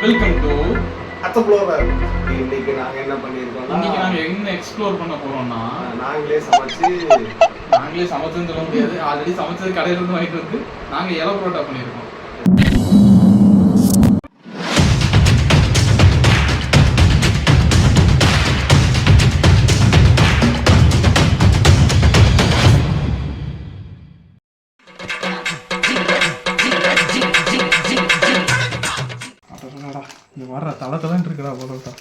Welcome to அத்தப்ளோவர். இன்னைக்கு நாங்க என்ன பண்ணிருக்கோம்னா, இன்னைக்கு நாங்க என்ன எக்ஸ்ப்ளோர் பண்ண போறோம்னா, நாங்களே சமைச்சுன்னு சொல்ல முடியாது, ஆல்ரெடி சமைச்சது கடையில இருந்து வாங்கிட்டு வந்து நாங்க இலை புரோட்டா பண்ணியிருக்கோம். இது வர்ற தளத்தெல்லாம் இருக்குடா பரோட்டா.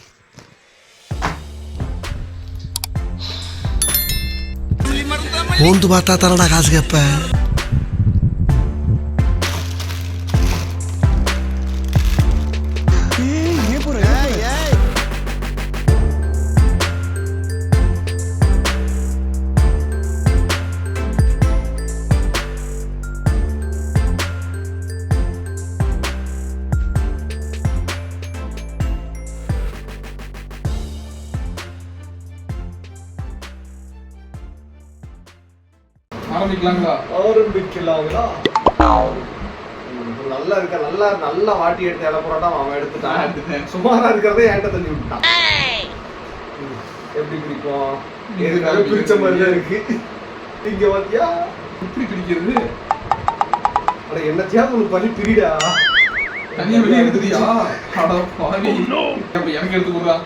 பூந்து பார்த்தா தரடா காசு கேப்ப. ஆரம்பிக்கலாங்களா? நல்லா இருக்க, நல்லா வாட்டி எடுத்த இலை புரோட்டா அவன் எடுத்துட்டான். சுமாரா இருக்கிறதே என்கிட்ட தள்ளி விட்டான். எப்படி பிடிக்கும்? பிடிச்ச மாதிரிதான் இருக்கு. இங்க பாத்தியா எப்படி பிடிக்கிறது? அட என்னத்தையா உங்களுக்கு பண்ணி பிரிடா. தனியா வெளியே எடுத்துட்டியா? அட பாவி. அப்ப எனக்கு எடுத்து கொடுறா.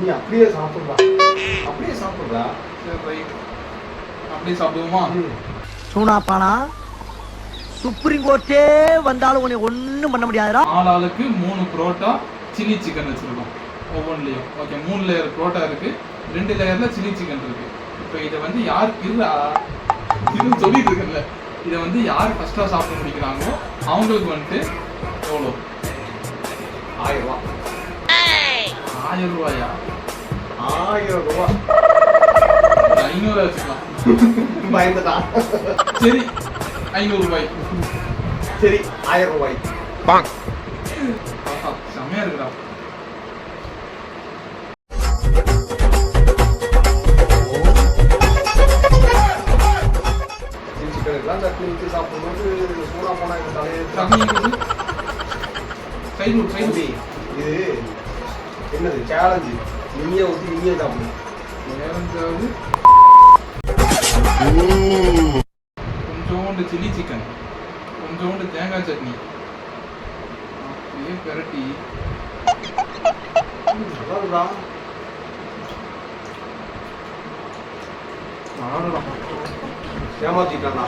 நீ அப்படியே சாப்பிடுறா. சரி ரைட். அப்படியே சாப்பிடுவோமா? சூனாப்பானா சுப்ரீம் கோர்ட்டே வந்தாலும் உன்னை ஒன்றும் பண்ண முடியாதுடா. ஆளாளுக்கு 3 புரோட்டா சில்லி சிக்கன் வச்சிருக்கோம் ஒவ்வொன்றுலையும். ஓகே, 3 லேயர் புரோட்டா இருக்கு, 2 லேயர்ல சில்லி சிக்கன் இருக்கு. இப்போ இதை வந்து யார் இது சொல்லிட்டு இருக்குல்ல, இதை வந்து யார் ஃபர்ஸ்டா சாப்பிட முடிக்கிறாங்களோ அவங்களுக்கு வந்துட்டு எவ்வளோ? 1000 ரூபா. 1000 ரூபாயா? 1000 ரூபா. 500 வச்சுக்கலாம். பயந்துட்டான். சரி, 500 ரூபாய். சரி, 1000 ரூபாய். செம்மையா இருக்குடா. சிக்கனுக்குலாம் சட்னி வச்சு சாப்பிடும்போது சூடா போனா இந்த சைடு இது என்னது சேலஞ்சு? நீயே ஊற்றி நீயே சாப்பிடு. கொஞ்சோண்டு சில்லி சிக்கன், கொஞ்சோண்டு தேங்காய் சட்னி அப்படியே பெரட்டி ஏமாத்திட்டானா?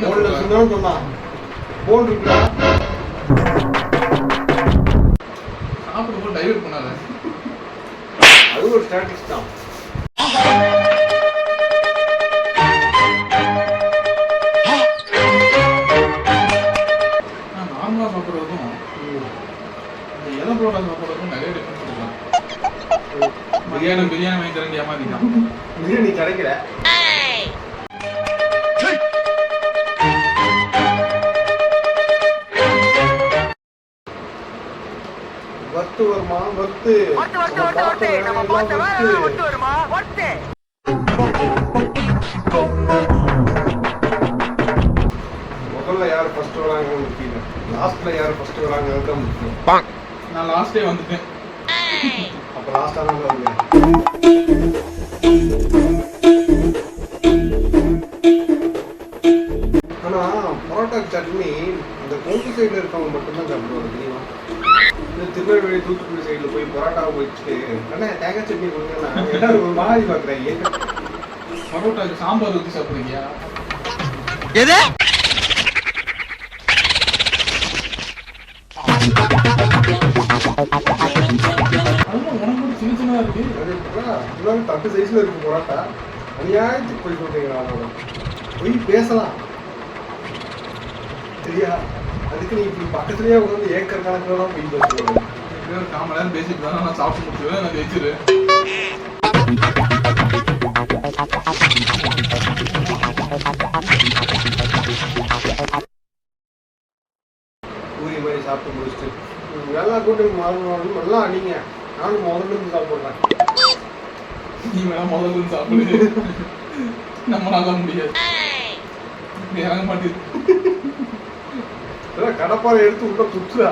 போன்ல சொன்னாலும் சொன்னான். போன் இருக்குடா. சாப்பிடும்போது டைவர்ட் பண்ணாத. அது ஒரு ஸ்டாட்டிக்ஸ் தான். நார்மலா சாப்பிட்றதும் இந்த இலை புரோட்டா சாப்பிட்றதும் நிறைய டிஃபரன்ஸ் இருக்கலாம். பிரியாணி வாங்கி தரேன் ஏமாத்திட்டான். பிரியாணி கிடைக்கல. வத்து வருமா? வத்து முதல்ல யாரு ஃபர்ஸ்ட் வராங்க முக்கியம், லாஸ்ட்ல யாரு ஃபர்ஸ்ட் வராங்க முக்கியம். நான் லாஸ்டே வந்துட்டேன். அப்ப லாஸ்டா தான் வருங்க. ஆனா பரோட்டா சட்னி அந்த கொங்கு சைடுல இருக்கவங்க மட்டும்தான் சாப்பிடுவாங்க தெரியுமா? இந்த திருநெல்வேலி தூத்துக்குடி சைடுல போய் பரோட்டாவை வச்சுட்டு அண்ணா தேங்காய் சட்னி கொடுங்கன்னா எல்லாரும் ஒரு மாதிரி பாக்குறாங்க. பரோட்டாக்கு சாம்பார் ஊற்றி சாப்பிடுறீங்க? எது? அதெல்லாம் உனக்கு சின்ன சின்னதா இருக்கு. அது தட்டு சைஸ்ல இருக்கு பரோட்டா. அநியாயத்துக்கு போய் சொல்றீங்க. அவனோட போய் பேசலாம் சரியா? அதுக்கு நீ இப்படி பக்கத்துலயே உட்காந்து ஏக்கர் கணக்குல தான் போய் பேசுவாங்க. ஒரு 1/4 மணி நேரம் பேசிட்டு தான் நான் சாப்பிட்டு முடிச்சுவேன். எனக்கு வச்சிரு. பூரி மாதிரி சாப்பிட்டு முடிச்சுட்டு எல்லா கூட்டம் எல்லாம் அடிங்க. நானும் முதல்ல இருந்து சாப்பிட்றேன். நீ வேணா முதல்ல இருந்து சாப்பிடு. நம்மளால முடியாது. இறங்க மாட்டேங்குது. கடப்பாறை எடுத்து உள்ள சுற்றுறா.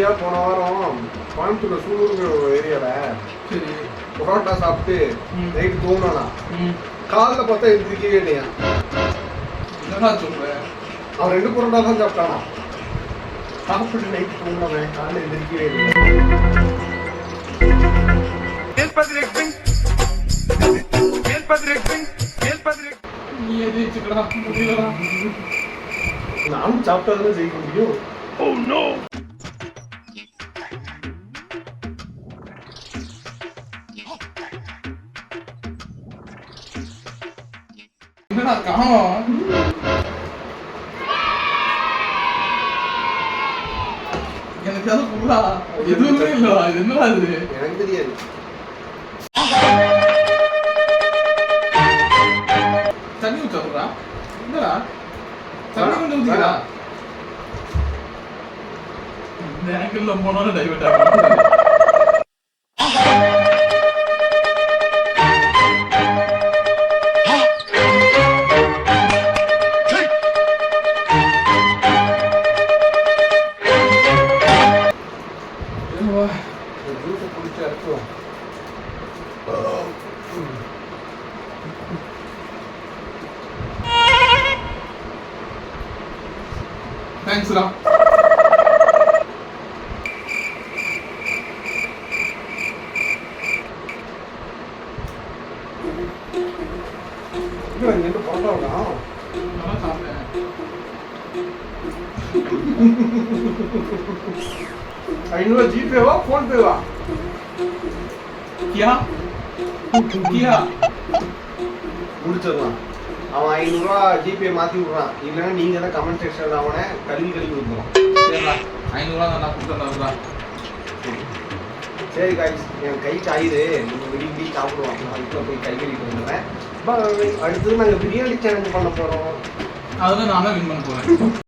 ஐயா போன வாரம் கோயம்புத்தூர்ல சூலூருங்கிற ஒரு ஏரியால சரி. பரோட்டா சாப்பிட்டு நைட்டு தூங்கினா காலைல பார்த்தா எந்திரிக்கவே இல்லையா. என்னடா சொல்ற? அவன் 2 பரோட்டா தான் சாப்பிட்டானா. சாப்பிட்டு நைட்டு தூங்கினவன் காலைல எந்திரிக்கவே இல்லை. நீ எதிர்ச்சுக்கடா முடியலடா. நானும் சாப்பிட்டாதான் ஜெயிக்க முடியும். என்னடா காணோம்? எனக்கு அது புரியல. எதுவுமே இல்லடா. இது என்னடா இது? எனக்கு தெரியாது. தண்ணி ஊத்துறா? என்னடா? தண்ணி கொண்டு ஊத்திடா. இந்த ஆங்கிள்ல போனாலும் டைவர்ட் ஆகும். ஜூஸை குடிச்சு அரைச்சோம். தேங்க்ஸ்டா. இல்லை எங்கிட்ட பரோட்டா வேணாம். நல்லா சாப்பிட்டேன். ₹500 ஜிபேவா ஃபோன்பேவா? கியா கியா முடிச்சிடலாம். அவன் ₹500 ஜிபே மாற்றி விட்றான். இல்லைன்னா நீங்கள் தான் கமெண்ட் செக்ஷனில் அவனை கழுவி விட்டுருவோம். சரிடா. 500 தான் நான் கொடுத்தேன்டா. சரி காய்ஸ், என் கை காயுது. நீங்கள் விரும்பி சாப்பிடுவாங்க. அதுக்குள்ள போய் கை கழுவிட்டு வந்துடுறேன். அடுத்தது நாங்கள் பிரியாணி சேலஞ்ச் பண்ண போகிறோம். அதில் நான் தான் வின் பண்ண போறேன்.